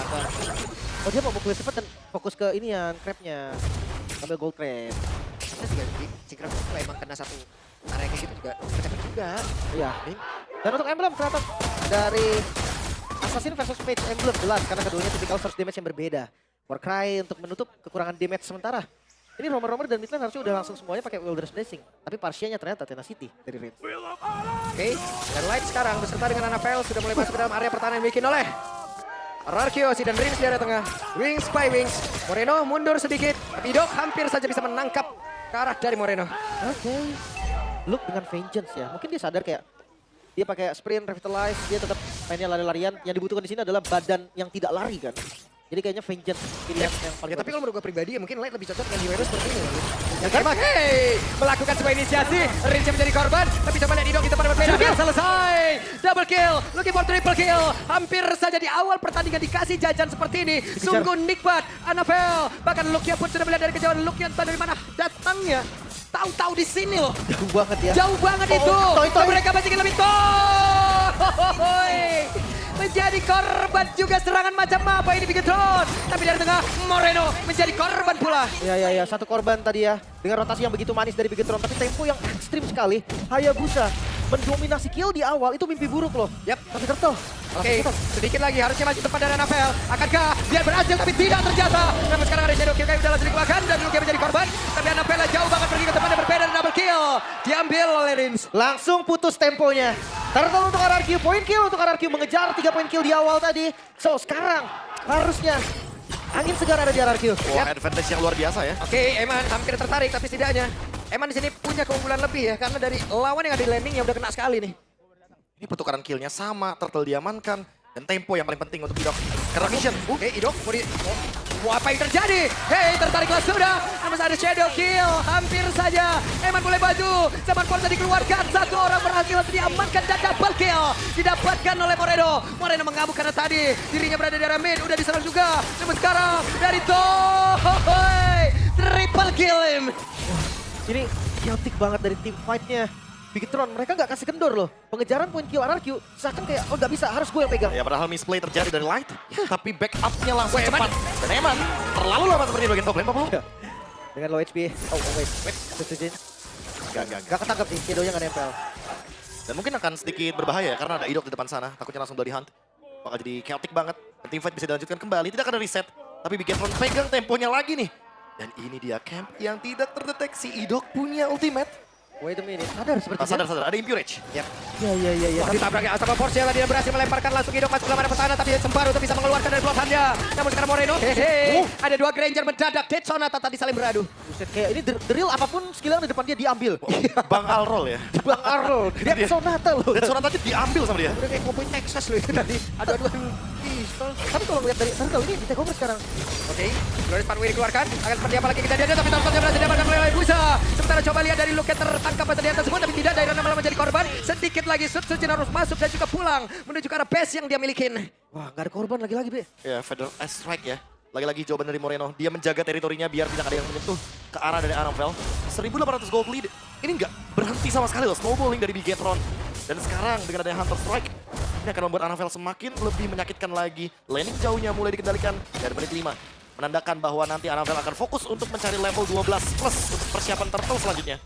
ternyata. Oh dia mau clear cepat dan fokus ke ini yang crabnya. Ambil gold crab. Kita juga si Krab itu emang kena satu area kayak gitu juga cepet juga. Iya. Dan untuk emblem ternyata dari Assassin versus Mage emblem jelas karena keduanya tipikal source damage yang berbeda. Warcry untuk menutup kekurangan damage sementara. Ini romer-romer dan midlane harusnya udah langsung semuanya pakai Wilderness Blessing. Tapi Parsianya ternyata Tenacity dari Rage. Oke, dan Light sekarang beserta dengan Anavel sudah mulai masuk ke dalam area pertahanan yang dibikin oleh Rarkiosi dan Rims di area tengah. Wings by Wings. Moreno mundur sedikit. Tapi Dok hampir saja bisa menangkap ke arah dari Moreno. Oke. Look dengan Vengeance ya. Mungkin dia sadar kayak dia pakai sprint, revitalize, dia tetap mainnya lari-larian. Yang dibutuhkan di sini adalah badan yang tidak lari kan. Jadi kayaknya Vengeance pilihan yang paling Ya, tapi kalau menurut gue pribadi ya mungkin Light lebih cocok dengan hero seperti ini. yang kan Hey, melakukan sebuah inisiasi, Rims menjadi korban, tapi coba lihat Dok kita pada berbeda. Dan selesai, double kill, looking for triple kill. Hampir saja di awal pertandingan dikasih jajan seperti ini. Sungguh nikmat, Anavel. Bahkan Lukia pun sudah melihat dari kejauhan Lukia entah dari mana datangnya. Tahu-tahu di sini loh. jauh banget ya. Jauh banget itu. Toy. Mereka masih ingin lebih menjadi korban juga serangan macam apa ini Bigetron. Tapi dari tengah Moreno menjadi korban pula. Ya, satu korban tadi ya. Dengan rotasi yang begitu manis dari Bigetron. Tapi tempo yang ekstrim sekali. Hayabusa mendominasi kill di awal. Itu mimpi buruk loh. Yap. Tapi Turtle. Oke, sedikit lagi harusnya masih tepat dari Anavel. Akankah dia berhasil tapi tidak ternyata. Namun sekarang ada Shadow Kill kayak udah langsung dikeluarkan dan Lukia menjadi korban. Tapi Anavel jauh banget pergi ke tempat yang berbeda dan double kill. Diambil oleh Rims. Langsung putus temponya. Turtle untuk RRQ. Point kill untuk RRQ. Mengejar 3 poin kill di awal tadi. So sekarang harusnya angin segar ada di RRQ. Wah, advantage yang luar biasa ya. Oke, Eman hampir tertarik tapi setidaknya Eman di sini punya keunggulan lebih ya karena dari lawan yang ada di landing yang udah kena sekali nih. Ini pertukaran killnya sama, Turtle diamankan. Dan tempo yang paling penting untuk Idok. Karena vision. Oke, Idok mau apa yang terjadi? Hei, tertariklah sudah. Namun ada Shadow Kill. Hampir saja. Eman boleh baju. Zaman Forza dikeluarkan. Satu orang berhasil diamankan dan double kill. Didapatkan oleh Moreno. Moreno mengamuk karena tadi dirinya berada di area mid. Udah diserang juga. Namun sekarang dari Toy. Triple kill him. Ini chaotic banget dari tim fight-nya. Bigetron, mereka nggak kasih kendor loh. Pengejaran poin kill RRQ, seakan kayak, oh nggak bisa, harus gue yang pegang. Ya padahal misplay terjadi dari Light. Tapi backupnya langsung cepat. Dan Eman terlalu lama seperti di bagian top lane, Pak Bro. Dengan low HP. Oh, wait. Setujin. Gak. Gak ketangkep nih, shadownya nggak nempel. Dan mungkin akan sedikit berbahaya karena ada Idok di depan sana. Takutnya langsung bloody hunt. Bakal jadi chaotic banget. Team fight bisa dilanjutkan kembali. Tidak akan ada reset. Tapi Bigetron pegang temponya lagi nih. Dan ini dia camp yang tidak terdeteksi. Idok punya ultimate. Wait a minute, sadar sepertinya. Sadar, ada Impurage. Yap. Iya. Wah, ditabraknya sama Force yang tadi berhasil melemparkan langsung Idok masuk ke dalam area pertahanan tapi sempat untuk bisa mengeluarkan dari blokannya. Namun sekarang Moreno, ada 2 Granger mendadak. Dead Sonata tadi saling beradu. Buset, kayak ini drill apapun skill yang di depan dia diambil. Bang Alrol ya. Bang Arnold, dia sonata loh. Dan suara tadi diambil sama dia. Udah kayak Cowboy Texas loh itu tadi. Adu-aduan pistol. Tapi kalau ngeliat dari Turtle ini di take over sekarang. Oke, Glorious Pathway dikeluarkan. Akan seperti apa lagi kejadiannya, tapi Thompson berhasil didapatkan oleh Hayabusa. Sementara coba lihat dari Luke tertangkap pada dia tersebut, tapi tidak, Dairon malah menjadi korban. Sedikit lagi Sutsujin harus masuk dan juga pulang menuju ke arah base yang dia milikin. Wah, nggak ada korban lagi-lagi, Be. Ya, Federal Strike ya. Lagi-lagi jawaban dari Moreno. Dia menjaga teritorinya biar tidak ada yang menyentuh ke arah dari Anavel. 1.800 gold lead. Ini nggak berhenti sama sekali loh. Snowballing dari Bigetron. Dan sekarang dengan adanya Hunter Strike, ini akan membuat Anavel semakin lebih menyakitkan lagi. Laning jauhnya mulai dikendalikan dari menit 5. Menandakan bahwa nanti Anavel akan fokus untuk mencari level 12 plus untuk persiapan Turtle selanjutnya.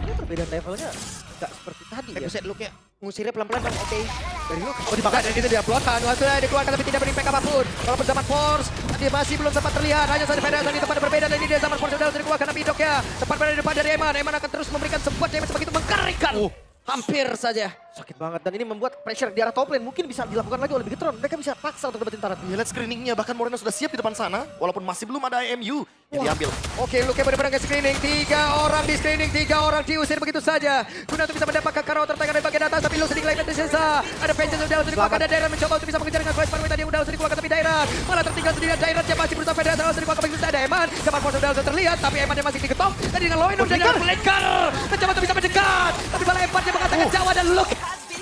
Ini perbedaan levelnya nggak seperti tadi ya. Buset Luke ya, ngusirnya pelan-pelan kan, oke. Dari Luke, oh dibakar dan itu dia pelotan. Langsung dikeluarkan tapi tidak berimpact apapun. Walaupun zaman Force, dia masih belum sempat terlihat. Hanya saja Federation di tempat yang berbeda dan ini dia zaman Force sudah dikeluarkan tapi Idok ya. Tepat pada depan dari Eman. Eman akan terus memberikan support damage begitu mengerikan. Hampir saja. Sakit banget dan ini membuat pressure di arah top lane mungkin bisa dilakukan lagi oleh Bigetron. Mereka bisa paksa untuk dapetin Tarat. Ya, lihat screeningnya. Bahkan Moreno sudah siap di depan sana. Walaupun masih belum ada IMU yang diambil. Oke, Luke benar-benar ke screening. 3 orang di screening, 3 orang diusir begitu saja. Guna untuk bisa mendapatkan Karao tertekan dari bagian atas. Tapi Luke sedikit lagi dari sisa. Ada Vengeance sudah langsung dikeluarkan. Ada Dairon mencoba untuk bisa mengejar dengan Glorious Pathway tadi. Udah langsung dikeluarkan tapi Dairon malah tertinggal sendirian. Dairon yang masih berusaha Federation langsung dikeluarkan begitu saja. Eman, zaman Force sudah langsung terlihat. Tapi Eman yang masih diketok. Dan dengan Loinum dan dengan Flicker. Mencoba untuk bisa mendekat. Tapi malah Eman yang mengatakan Jawa dan Luke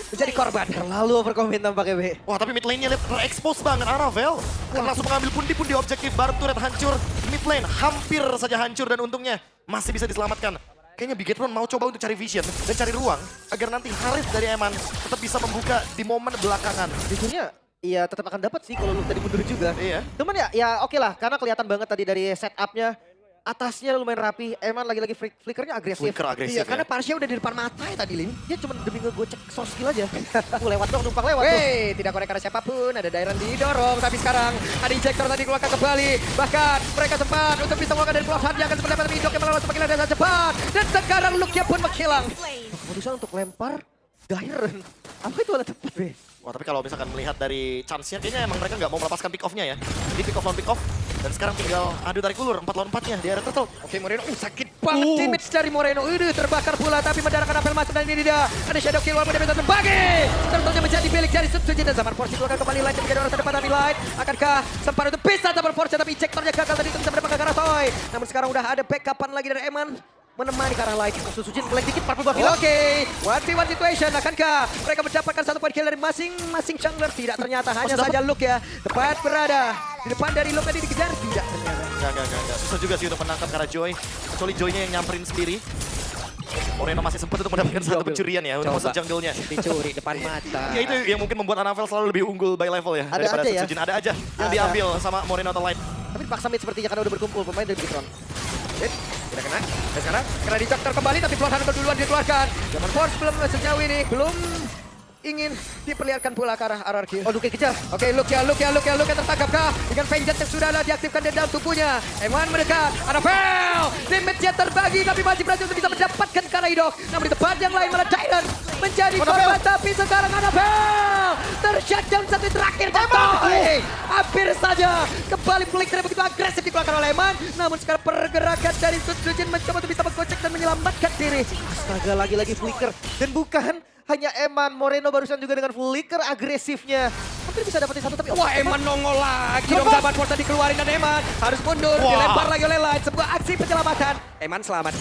menjadi korban. Terlalu overcommit tampaknya, Be. Wah, tapi mid lane-nya lihat terekspos banget Anavel. Kan langsung mengambil pundi-pundi objektif. Baru turret hancur. Mid lane hampir saja hancur dan untungnya masih bisa diselamatkan. Kayaknya Bigetron mau coba untuk cari vision dan cari ruang agar nanti Haris dari Eman tetap bisa membuka di momen belakangan. Visionnya Iya tetap akan dapat sih kalau lu tadi mundur juga. Iya. Cuman ya oke lah karena kelihatan banget tadi dari setupnya. Atasnya lumayan rapi, Eman lagi-lagi flickernya agresif. Flicker agresif Iya, karena ya. Parsha udah di depan mata ya tadi, Lim. Dia cuma demi ngegocek soft skill aja. Lewat dong, numpang lewat tuh. Wey, tidak korek karena siapapun. Ada Dairon didorong, tapi sekarang ada injektor tadi keluarkan kembali. Bahkan mereka sempat untuk bisa mengeluarkan dari Close Heart yang akan seperti apa, tapi Indok yang melawan panggilan dengan cepat. Dan sekarang look-nya pun menghilang. Keputusan untuk lempar Dairon. Apa itu alat tepat, Be? Wah, tapi kalau misalkan melihat dari chance-nya, kayaknya emang mereka nggak mau melepaskan pick off-nya ya. Jadi pick off lawan pick off. Dan sekarang tinggal adu tarik ulur, 4 lawan 4-nya di area turtle. Oke, Moreno, sakit banget damage dari Moreno. Terbakar pula, tapi mendarahkan apel masuk dan ini dia. Ada shadow kill, walaupun dia bisa terbagi. Turtle-nya menjadi milik dari Sutsujin dan Zaman Force keluarkan kembali Light. Menjadi orang terdepan dari Light. Akankah sempat untuk bisa Zaman Force, tapi injektornya gagal tadi itu bisa mendapatkan ke arah Toy. Namun sekarang udah ada backupan lagi dari Eman. Menemani ke arah Light. Sutsujin blank dikit, 40 hilang. Oke, 1v1 situation. Akankah mereka mendapatkan 1 point kill dari masing-masing jungler? Tidak, ternyata hanya saja Luke ya. Tepat berada di depan dari Luke tadi dikejar. Tidak ternyata. Enggak. Susah juga sih untuk menangkap karena Joy. Kecuali Joy-nya yang nyamperin sendiri. Moreno masih sempat untuk mendapatkan satu pencurian ya untuk masuk jungle-nya. Dicuri depan mata. Ya itu yang mungkin membuat Anavel selalu lebih unggul by level ya. Ada daripada aja ya. Sutsujin. Ada aja yang diambil sama Moreno atau Light. Tapi dipaksa mid sepertinya karena udah berkumpul pemain dari Bitron. Tidak kena. Dan sekarang kena dicokter kembali, tapi Blood Hunter duluan dikeluarkan. Zaman Force belum sejauh ini, belum ingin diperlihatkan pula ke arah RRQ. Oh, Luke kejar. Oke, Luke ya tertangkap kah? Dengan Vengeance yang sudah diaktifkan di dalam tubuhnya. Eman mendekat, Anavel! Damage-nya terbagi, tapi masih berhasil untuk bisa mendapatkan Karaidok. Namun di tempat yang lain malah Dairon menjadi korban, tapi sekarang Anavel ter-shutdown satu terakhir. Hampir saja kembali flick dari begitu agresif dikeluarkan oleh Eman. Namun sekarang pergerakan dari Sutsujin mencoba untuk bisa menggocek dan menyelamatkan diri. Astaga, lagi-lagi flicker. Dan bukan hanya Eman, Moreno barusan juga dengan flicker agresifnya. Hampir bisa dapetin satu tapi... Wah, Eman nongol lagi dong, Zaman Force tadi dikeluarin dan Eman harus mundur, dilempar lagi oleh Light. Sebuah aksi penyelamatan. Eman selamat.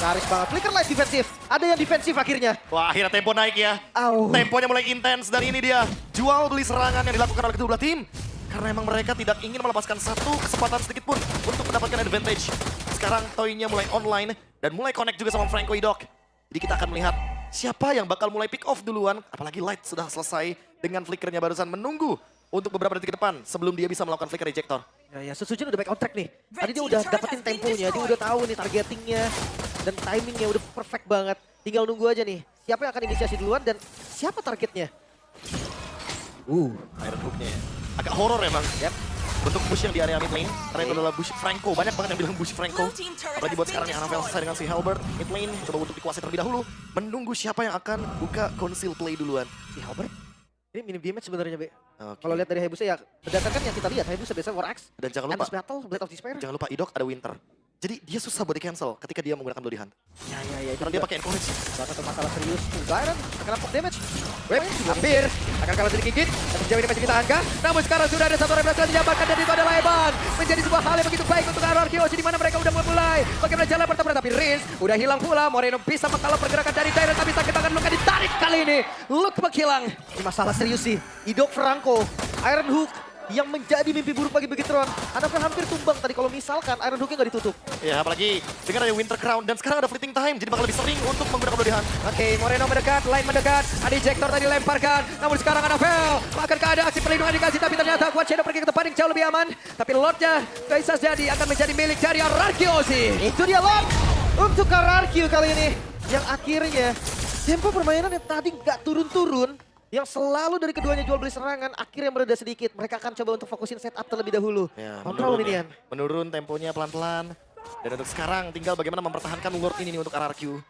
Laris banget, flicker Light defensif. Ada yang defensif akhirnya. Wah, akhirnya tempo naik ya. Au. Temponya mulai intens dan ini dia jual beli serangan yang dilakukan oleh kedua belah tim. Karena emang mereka tidak ingin melepaskan satu kesempatan sedikit pun untuk mendapatkan advantage. Sekarang Toy-nya mulai online dan mulai connect juga sama Franco Idok. Jadi kita akan melihat siapa yang bakal mulai pick off duluan. Apalagi Light sudah selesai dengan flickernya barusan menunggu untuk beberapa detik ke depan sebelum dia bisa melakukan flicker ejector. Ya, Sutsujin udah back on track nih. Tadi dia udah dapetin temponya, dia udah tahu nih targetingnya. Dan timingnya udah perfect banget. Tinggal nunggu aja nih, siapa yang akan inisiasi duluan dan siapa targetnya. Iron Hook-nya ya. Agak horor emang. Yep. Bentuk bush yang di area mid lane, karena itu adalah bush Franco. Banyak banget yang bilang bush Franco. Apalagi buat sekarang nih Anavel selesai dengan si Halberd. Mid lane coba untuk dikuasai terlebih dahulu. Menunggu siapa yang akan buka conceal play duluan. Si Halberd? Ini minim damage sebenarnya, Be. Oke. Kalau lihat dari Hayabusa ya, berdasarkan yang kita lihat, Hayabusa biasanya War Axe, Dan jangan lupa, Endless Battle, Blade of Despair. jangan lupa Idok ada Winter. Jadi dia susah buat di cancel ketika dia menggunakan Bloody Hunt. Ya, itu Karena dia juga pakai encourage. salah satu masalah serius. Dairon akan dapat damage. Web, hampir akan kalah sedikit gigit. Dan sejauh ini masih kita angka. Namun sekarang sudah ada satu berhasil didapatkan dan itu adalah Eman. Menjadi sebuah hal yang begitu baik untuk RRQ di mana mereka udah mulai. Bagaimana jalan pertama tapi Riz udah hilang pula. Moreno bisa mengkalah pergerakan dari Dairon tapi sakit tangan Luka ditarik kali ini. Luke menghilang. Ini masalah serius sih. Idok Franco, Iron Hook yang menjadi mimpi buruk bagi Beginetron. Anavel hampir tumbang tadi kalau misalkan Iron Hook-nya nggak ditutup. Ya apalagi dengan ada Winter Crown dan sekarang ada Fleeting Time. Jadi bakal lebih sering untuk menggunakan Bloody Hunt. Oke, Moreno mendekat, Light mendekat, ada ejector tadi lemparkan. Namun sekarang Anavel akankah ada aksi perlindungan dikasih tapi ternyata Quad Shadow pergi ke tempat yang jauh lebih aman. Tapi Lordnya bisa jadi akan menjadi milik dari RRQ sih. Itu dia Lord untuk RRQ kali ini. Yang akhirnya tempo permainan yang tadi nggak turun-turun. Yang selalu dari keduanya jual beli serangan akhirnya mereda sedikit. Mereka akan coba untuk fokusin setup terlebih dahulu. Ya, Kontrol menurun ini ya. Yan. Menurun temponya pelan-pelan. Dan untuk sekarang tinggal bagaimana mempertahankan Lord ini nih untuk RRQ.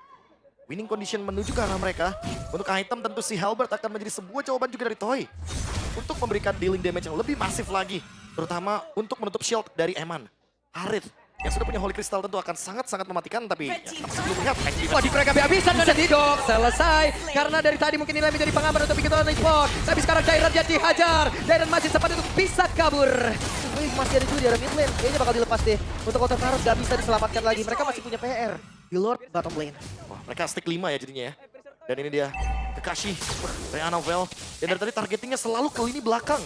Winning condition menuju ke arah mereka. Untuk item tentu si Halberd akan menjadi sebuah jawaban juga dari Toy. Untuk memberikan dealing damage yang lebih masif lagi. Terutama untuk menutup shield dari Eman. Harith yang sudah punya Holy Crystal tentu akan sangat-sangat mematikan. Tapi ya, sebelum melihat. Wah, di mereka habis-habisan dan Didok selesai. Karena dari tadi mungkin nilai menjadi pengaman untuk Beginetron Esports. Tapi sekarang Dairon jadi dihajar. Dairon masih sempat untuk bisa kabur. Masih ada juga di area mid lane. Kayaknya bakal dilepas deh. Untuk Outer Karus gak bisa diselamatkan lagi. Mereka masih punya PR di Lord bottom lane. Wah, mereka stick 5 ya jadinya ya. Dan ini dia Kakashi dari Anavel. Dan dari tadi targetingnya selalu ke lini belakang.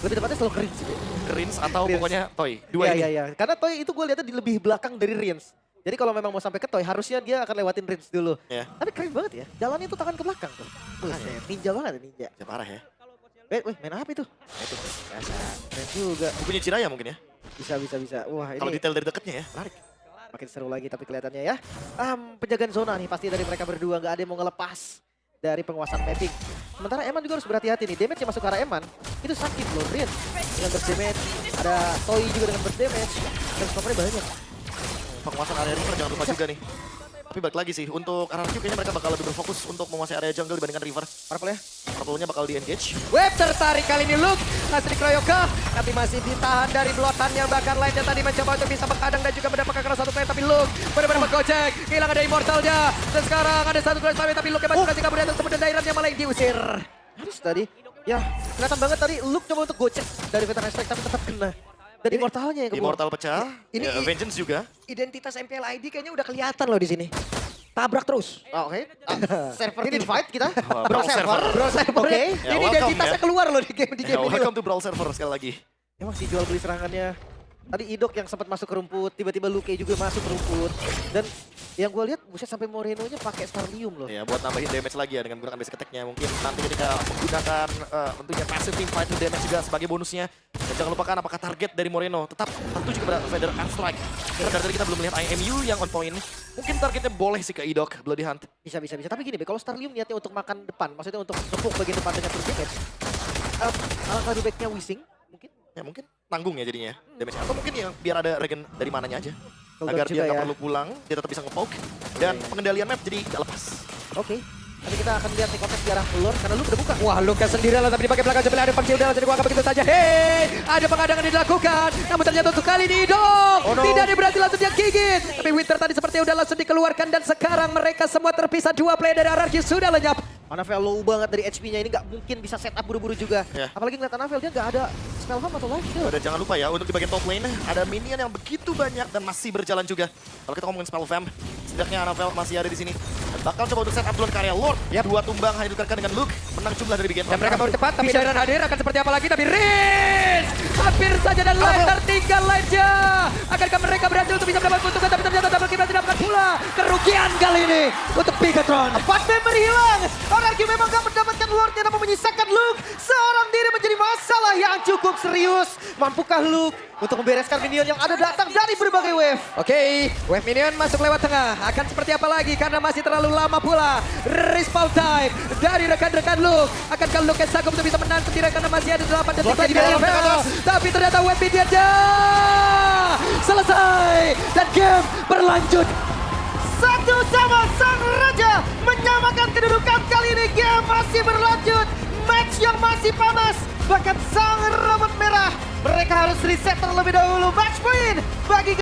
Lebih tepatnya selalu kering sih. Ke Rins atau Rins. pokoknya Toy. Dua ini. Iya. Karena Toy itu gue lihatnya di lebih belakang dari Rins. Jadi kalau memang mau sampai ke Toy, harusnya dia akan lewatin Rins dulu. Ya. Tapi keren banget ya. Jalannya tuh tangan ke belakang tuh. Buset, ninja banget ya ninja. Ya parah ya. Wih, main apa itu? Itu biasa. Keren juga. Punya Jiraya mungkin ya. Bisa. Wah, Kalau ini detail dari dekatnya ya, menarik. makin seru lagi tapi kelihatannya ya. Penjagaan zona nih pasti dari mereka berdua, nggak ada yang mau ngelepas dari penguasaan mapping. Sementara Eman juga harus berhati-hati nih. Damage yang masuk ke arah Eman itu sakit loh. Rin dengan burst damage, ada Toy juga dengan burst damage. Dan stoppernya banyak. Penguasaan area river jangan lupa juga nih. Tapi balik lagi sih, untuk RRQ kayaknya mereka bakal lebih berfokus untuk menguasai area jungle dibandingkan river. Purple ya. Purple-nya bakal di-engage. Web tertarik kali ini Luke, masih dikeroyokan, tapi masih ditahan dari blotannya. Bahkan lain yang tadi mencoba untuk bisa menghadang dan juga mendapatkan kena satu play, tapi Luke benar-benar menggocek, hilang ada immortalnya. Dan sekarang ada satu kali tapi Luke yang masih kasih kabur dan kemudian Dairannya malah yang diusir. Harus tadi. Ya, kelihatan banget tadi Luke coba untuk gocek dari Veteran Strike tapi tetap kena. Dan immortalnya yang kebuang. Immortal pecah, Ini- ya, Vengeance juga. Identitas MPL ID kayaknya udah kelihatan loh di sini. Tabrak terus. Oke. Server team fight kita. Brawl Brawl server. Bro, saya Oke. Ya, ini welcome identitasnya ya. keluar loh di game Ya, ini. welcome to Brawl Server sekali lagi. Emang sih jual beli serangannya. Tadi Idok yang sempat masuk ke rumput, tiba-tiba Luke juga masuk ke rumput. Dan yang gue lihat buset sampai Moreno-nya pakai Starlium loh. Ya, buat nambahin damage lagi ya dengan menggunakan basic attack-nya. Mungkin nanti ketika menggunakan tentunya passive team fight damage juga sebagai bonusnya. Dan jangan lupakan apakah target dari Moreno tetap tentu juga pada Feather and Strike. Karena dari tadi kita belum melihat IMU yang on point. Mungkin targetnya boleh sih ke Idok, Bloody Hunt. Bisa. Tapi gini, Be, kalau Starlium niatnya untuk makan depan, maksudnya untuk nepuk bagian depan dengan burst damage. Alangkah lebih baiknya Wishing mungkin. Ya mungkin tanggung ya jadinya damage. Atau mungkin ya biar ada regen dari mananya aja. Cooldown Agar juga dia nggak ya. perlu pulang, dia tetap bisa nge-poke. Dan pengendalian map jadi nggak lepas. Oke. Nanti kita akan lihat nih konteks di arah Lord karena Luke udah buka. Wah, Luka sendirian tapi dipakai belakang sebelah ada Pangsi udah langsung dikuangkan begitu saja. Hei, ada penghadangan yang dilakukan. Namun ternyata untuk kali ini Idok Oh, no. tidak berhasil langsung dia gigit. Tapi Winter tadi sepertinya udah langsung dikeluarkan dan sekarang mereka semua terpisah. Dua player dari RRQ sudah lenyap. Anavel low banget dari HP-nya ini nggak mungkin bisa setup buru-buru juga. Ya. Apalagi ngeliat Anavel dia nggak ada spell harm atau life steal. Dan jangan lupa ya, untuk di bagian top lane ada minion yang begitu banyak dan masih berjalan juga. Kalau kita ngomongin spell vamp, setidaknya Anavel masih ada di sini. Dan bakal coba untuk set up duluan karya Lord. Yap. Dua tumbang hanya ditukarkan dengan Luke, menang jumlah dari Big Dan mereka baru cepat, tapi Bisa. Dairan hadir akan seperti apa lagi? Tapi Riz hampir saja dan Light tertinggal Lightnya. Akankah mereka berhasil untuk bisa mendapat keuntungan? Tapi ternyata double kill berhasil didapatkan pula. Kerugian kali ini untuk Bigatron. 4 member hilang. RRQ memang gak mendapatkan Lordnya namun menyisakan Luke. Seorang diri menjadi masalah yang cukup serius. Mampukah Luke untuk membereskan minion yang ada datang dari berbagai wave? Oke, wave minion masuk lewat tengah. Akan seperti apa lagi? Karena masih terlalu lama pula. Respawn time dari rekan-rekan Luke. Akankah Luke yang sanggup untuk bisa menang sendiri karena masih ada 8 detik lagi di dalam bell. Tapi ternyata wave minion-nya selesai. Dan game berlanjut. Satu sama sang raja menyamakan kedudukan. Kali ini game masih berlanjut. Match yang masih panas. Bahkan sang robot merah. Mereka harus reset terlebih dahulu. Match point bagi